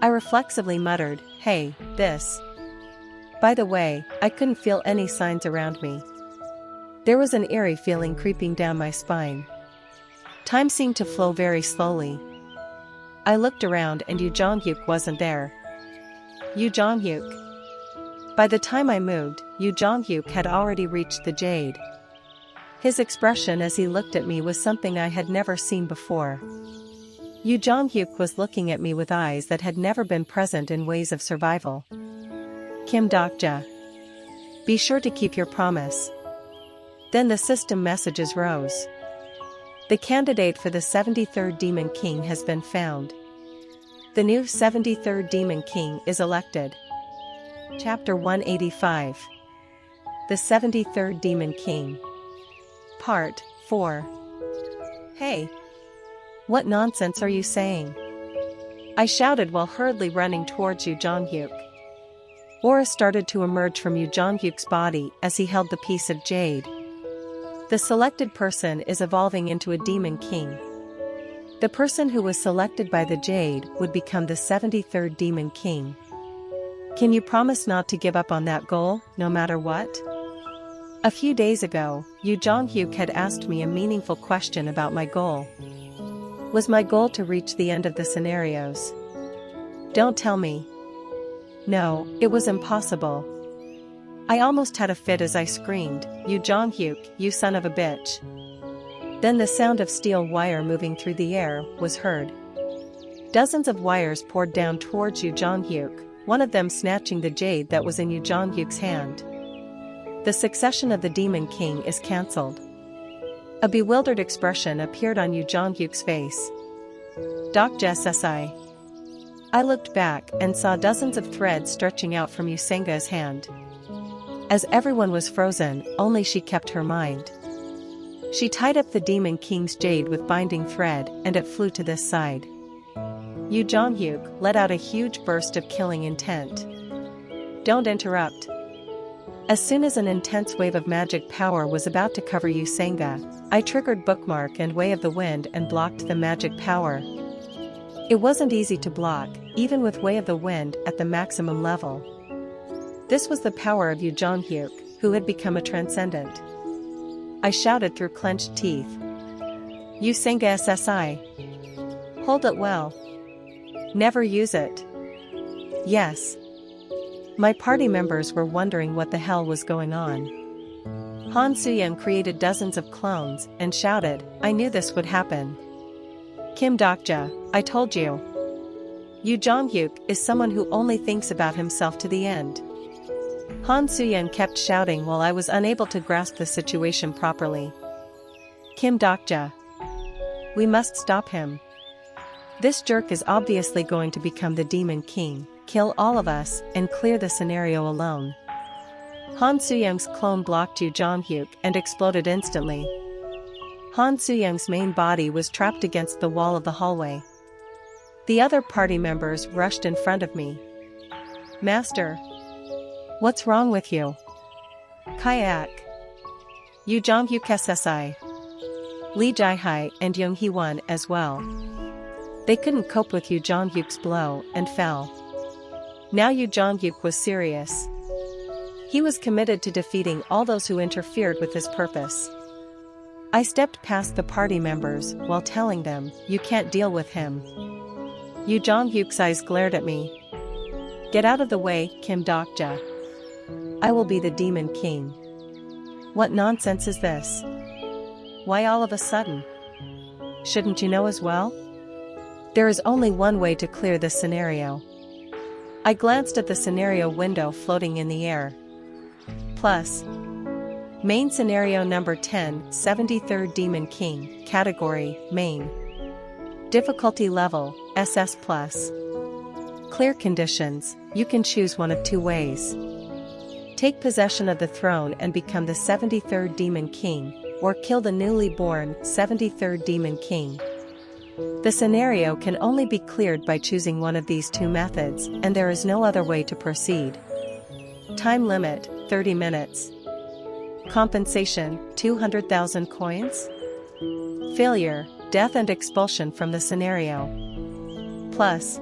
I reflexively muttered, "Hey, this." By the way, I couldn't feel any signs around me. There was an eerie feeling creeping down my spine. Time seemed to flow very slowly. I looked around and Yu Jonghyuk wasn't there. Yu Jonghyuk. By the time I moved, Yu Jonghyuk had already reached the jade. His expression as he looked at me was something I had never seen before. Yu Jonghyuk was looking at me with eyes that had never been present in Ways of Survival. Kim Dokja. Be sure to keep your promise. Then the system messages rose. The candidate for the 73rd Demon King has been found. The new 73rd Demon King is elected. Chapter 185. The 73rd Demon King. Part 4. Hey! What nonsense are you saying? I shouted while hurriedly running towards Yu Jonghyuk. Aura started to emerge from Yu Jonghyuk's body as he held the piece of jade. The selected person is evolving into a Demon King. The person who was selected by the jade would become the 73rd Demon King. Can you promise not to give up on that goal, no matter what? A few days ago, Yu Jonghyuk had asked me a meaningful question about my goal. Was my goal to reach the end of the scenarios? Don't tell me. No, it was impossible. I almost had a fit as I screamed, "Yu Jonghyuk, you son of a bitch." Then the sound of steel wire moving through the air was heard. Dozens of wires poured down towards Yu Jonghyuk, one of them snatching the jade that was in Yu Jonghyuk's hand. The succession of the Demon King is cancelled. A bewildered expression appeared on Yu Jonghyuk's face. Dokja Sesai. I looked back and saw dozens of threads stretching out from Yusenga's hand. As everyone was frozen, only she kept her mind. She tied up the Demon King's jade with binding thread, and it flew to this side. Yu Jonghyuk let out a huge burst of killing intent. Don't interrupt. As soon as an intense wave of magic power was about to cover Yusenga, I triggered Bookmark and Way of the Wind and blocked the magic power. It wasn't easy to block, even with Way of the Wind at the maximum level. This was the power of Yu Jonghyuk, who had become a transcendent. I shouted through clenched teeth. Yusenga SSI. Hold it well. Never use it. Yes. My party members were wondering what the hell was going on. Han Suyang created dozens of clones and shouted, "I knew this would happen." Kim Dokja, I told you. Yu Jong-hyuk is someone who only thinks about himself to the end. Han Soo-young kept shouting while I was unable to grasp the situation properly. Kim Dokja. We must stop him. This jerk is obviously going to become the Demon King, kill all of us, and clear the scenario alone. Han Soo-young's clone blocked Yu Jong-hyuk and exploded instantly. Han Soo-young's main body was trapped against the wall of the hallway. The other party members rushed in front of me. Master. What's wrong with you? Kayak. Yu Jong-hyuk SSI. Lee Jae-hai and Young Hee-won as well. They couldn't cope with Yu Jong-hyuk's blow and fell. Now Yu Jong-hyuk was serious. He was committed to defeating all those who interfered with his purpose. I stepped past the party members while telling them, you can't deal with him. Yu Jong-hyuk's eyes glared at me. Get out of the way, Kim Dokja. I will be the Demon King. What nonsense is this? Why all of a sudden? Shouldn't you know as well? There is only one way to clear this scenario. I glanced at the scenario window floating in the air. Plus. Main scenario number 10, 73rd Demon King, category, main. Difficulty level, SS+. Clear conditions, you can choose one of two ways. Take possession of the throne and become the 73rd Demon King, or kill the newly born 73rd Demon King. The scenario can only be cleared by choosing one of these two methods, and there is no other way to proceed. Time limit, 30 minutes. Compensation, 200,000 coins. Failure, death and expulsion from the scenario. Plus.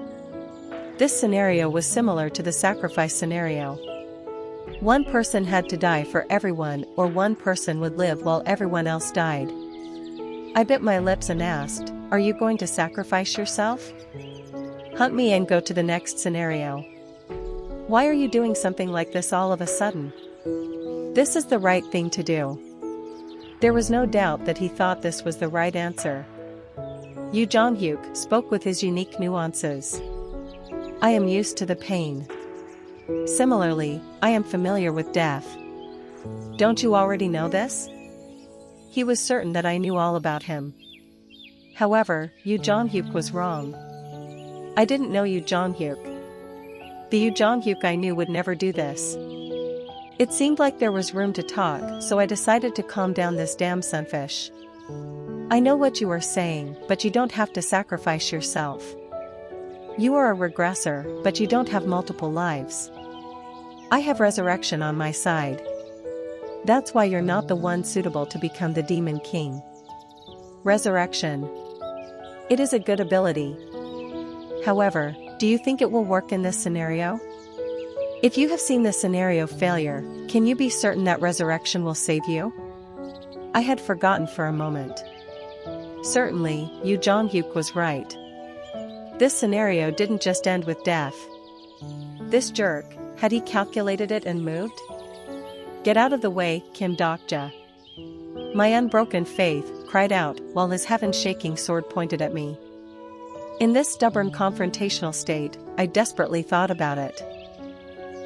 This scenario was similar to the sacrifice scenario. One person had to die for everyone, or one person would live while everyone else died. I bit my lips and asked, are you going to sacrifice yourself? Hunt me and go to the next scenario. Why are you doing something like this all of a sudden? This is the right thing to do. There was no doubt that he thought this was the right answer. Yu Jong-hyuk spoke with his unique nuances. I am used to the pain. Similarly, I am familiar with death. Don't you already know this? He was certain that I knew all about him. However, Yu Jong-hyuk was wrong. I didn't know Yu Jong-hyuk. The Yu Jong-hyuk I knew would never do this. It seemed like there was room to talk, so I decided to calm down this damn sunfish. I know what you are saying, but you don't have to sacrifice yourself. You are a regressor, but you don't have multiple lives. I have resurrection on my side. That's why you're not the one suitable to become the Demon King. Resurrection. It is a good ability. However, do you think it will work in this scenario? If you have seen the scenario failure, can you be certain that resurrection will save you? I had forgotten for a moment. Certainly, Yu Jong-hyuk was right. This scenario didn't just end with death. This jerk, had he calculated it and moved? Get out of the way, Kim Dokja. My unbroken faith cried out while his heaven-shaking sword pointed at me. In this stubborn confrontational state, I desperately thought about it.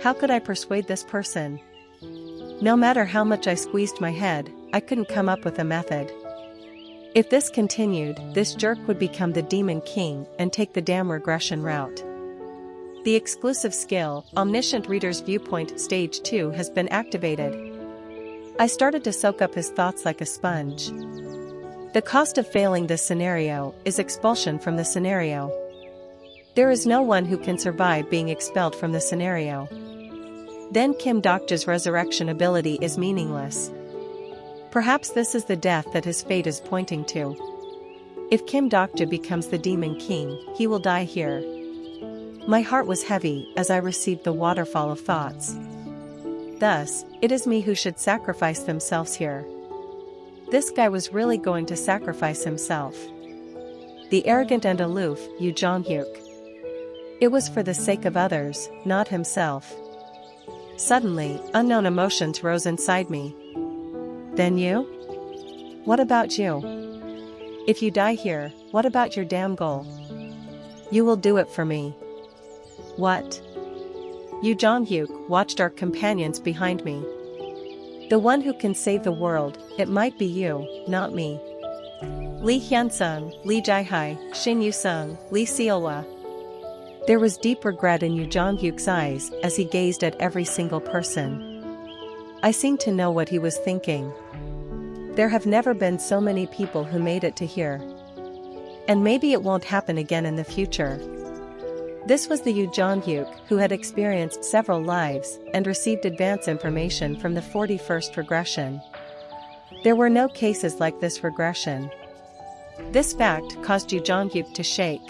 How could I persuade this person? No matter how much I squeezed my head, I couldn't come up with a method. If this continued, this jerk would become the Demon King and take the damn regression route. The exclusive skill, Omniscient Reader's Viewpoint Stage 2 has been activated. I started to soak up his thoughts like a sponge. The cost of failing this scenario is expulsion from the scenario. There is no one who can survive being expelled from the scenario. Then Kim Dokja's resurrection ability is meaningless. Perhaps this is the death that his fate is pointing to. If Kim Dokja becomes the Demon King, he will die here. My heart was heavy as I received the waterfall of thoughts. Thus, it is me who should sacrifice themselves here. This guy was really going to sacrifice himself. The arrogant and aloof Yu Jong-hyuk. It was for the sake of others, not himself. Suddenly, unknown emotions rose inside me. Then you? What about you? If you die here, what about your damn goal? You will do it for me. What? Yu Jong-hyuk watched our companions behind me. The one who can save the world, it might be you, not me. Lee Hyun-sung, Lee Jae-hai, Shin Yu-sung, Lee Seolwa. There was deep regret in Yu Jong-hyuk's eyes as he gazed at every single person. I seemed to know what he was thinking. There have never been so many people who made it to here. And maybe it won't happen again in the future. This was the Yu Jong-hyuk who had experienced several lives and received advance information from the 41st regression. There were no cases like this regression. This fact caused Yu Jong-hyuk to shake.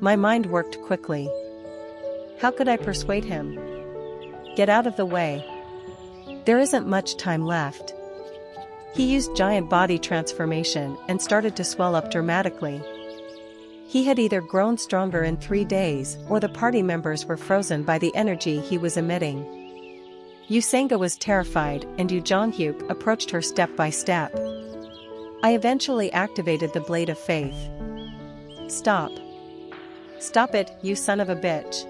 My mind worked quickly. How could I persuade him? Get out of the way. There isn't much time left. He used giant body transformation and started to swell up dramatically. He had either grown stronger in 3 days or the party members were frozen by the energy he was emitting. Yu Sanga was terrified and Yu Jong-hyuk approached her step by step. I eventually activated the Blade of Faith. Stop. Stop it, you son of a bitch.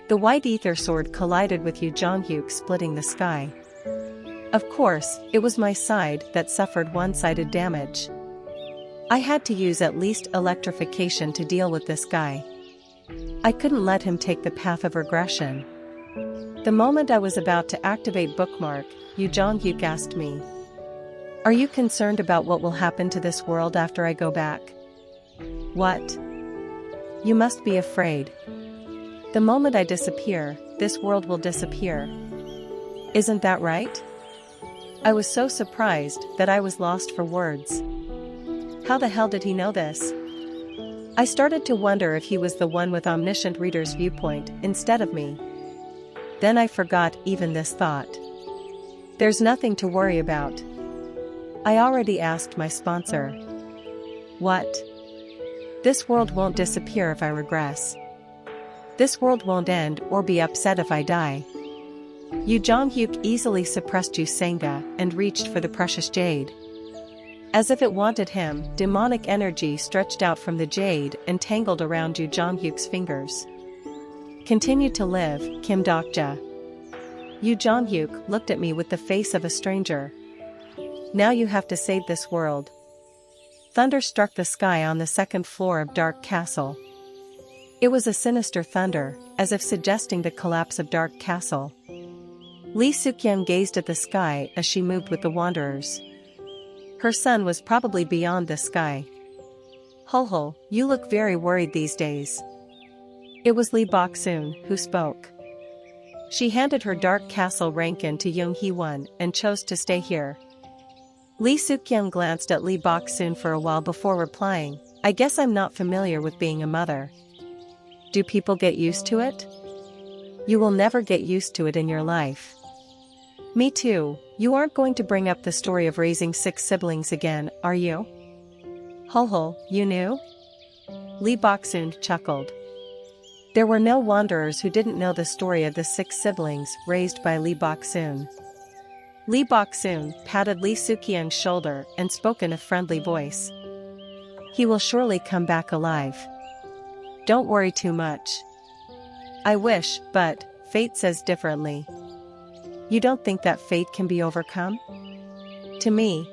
The white ether sword collided with Yu Jong-hyuk, splitting the sky. Of course, it was my side that suffered one-sided damage. I had to use at least electrification to deal with this guy. I couldn't let him take the path of regression. The moment I was about to activate Bookmark, Yu Jong-hyuk asked me, "Are you concerned about what will happen to this world after I go back?" What? You must be afraid. The moment I disappear, this world will disappear. Isn't that right? I was so surprised that I was lost for words. How the hell did he know this? I started to wonder if he was the one with Omniscient Reader's Viewpoint instead of me. Then I forgot even this thought. There's nothing to worry about. I already asked my sponsor. What? This world won't disappear if I regress. This world won't end or be upset if I die. Yu Jong-hyuk easily suppressed Yu Sanga and reached for the precious jade. As if it wanted him, demonic energy stretched out from the jade and tangled around Yu Jong-hyuk's fingers. Continue to live, Kim Dokja. Yu Jong-hyuk looked at me with the face of a stranger. Now you have to save this world. Thunder struck the sky on the second floor of Dark Castle. It was a sinister thunder, as if suggesting the collapse of Dark Castle. Lee Suk-yeon gazed at the sky as she moved with the wanderers. Her son was probably beyond the sky. Ho, you look very worried these days. It was Lee Bok-soon who spoke. She handed her Dark Castle rankin to Young Hee-won and chose to stay here. Lee Suk-yeon glanced at Lee Bok-soon for a while before replying, "I guess I'm not familiar with being a mother." Do people get used to it? You will never get used to it in your life. Me too. You aren't going to bring up the story of raising 6 siblings again, are you? Ho, you knew? Lee Bok-soon chuckled. There were no wanderers who didn't know the story of the 6 siblings raised by Lee Bok-soon. Lee Bok-soon patted Lee Suk-yeon's shoulder and spoke in a friendly voice. He will surely come back alive. Don't worry too much. I wish, but fate says differently. You don't think that fate can be overcome? To me.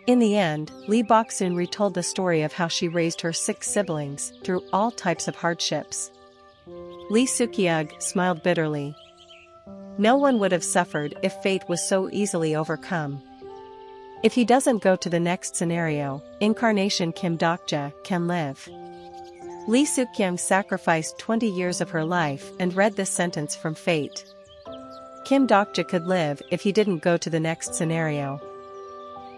In the end, Lee Bok-soon retold the story of how she raised her 6 siblings through all types of hardships. Lee Suk-yeon smiled bitterly. No one would have suffered if fate was so easily overcome. If he doesn't go to the next scenario, Incarnation Kim Dokja can live. Lee Suk-yeon sacrificed 20 years of her life and read this sentence from fate. Kim Dokja could live if he didn't go to the next scenario.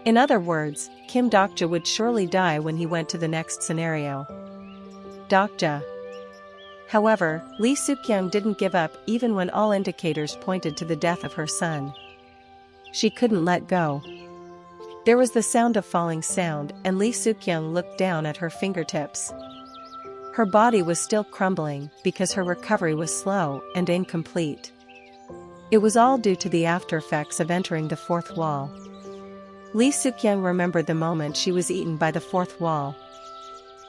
In other words, Kim Dokja would surely die when he went to the next scenario. Dokja. However, Lee Suk-yeon didn't give up even when all indicators pointed to the death of her son. She couldn't let go. There was the sound of falling sound and Lee Suk-yeon looked down at her fingertips. Her body was still crumbling because her recovery was slow and incomplete. It was all due to the after effects of entering the 4th wall. Lee Suk-young remembered the moment she was eaten by the fourth wall.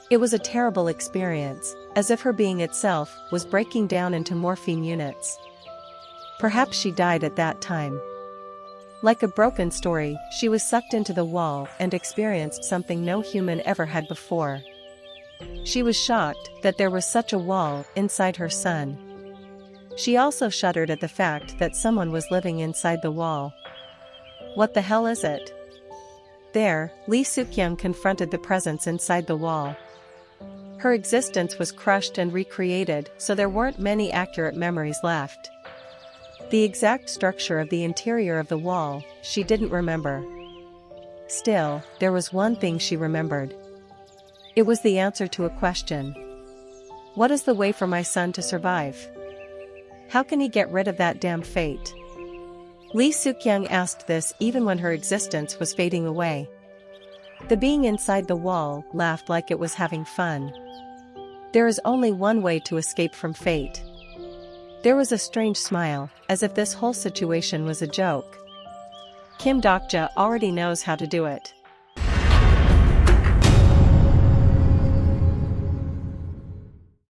It was a terrible experience, as if her being itself was breaking down into morphine units. Perhaps she died at that time. Like a broken story, she was sucked into the wall and experienced something no human ever had before. She was shocked that there was such a wall inside her son. She also shuddered at the fact that someone was living inside the wall. What the hell is it? There, Lee Suk-young confronted the presence inside the wall. Her existence was crushed and recreated, so there weren't many accurate memories left. The exact structure of the interior of the wall, she didn't remember. Still, there was one thing she remembered. It was the answer to a question. What is the way for my son to survive? How can he get rid of that damn fate? Lee Suk-young asked this even when her existence was fading away. The being inside the wall laughed like it was having fun. There is only one way to escape from fate. There was a strange smile, as if this whole situation was a joke. Kim Dokja already knows how to do it.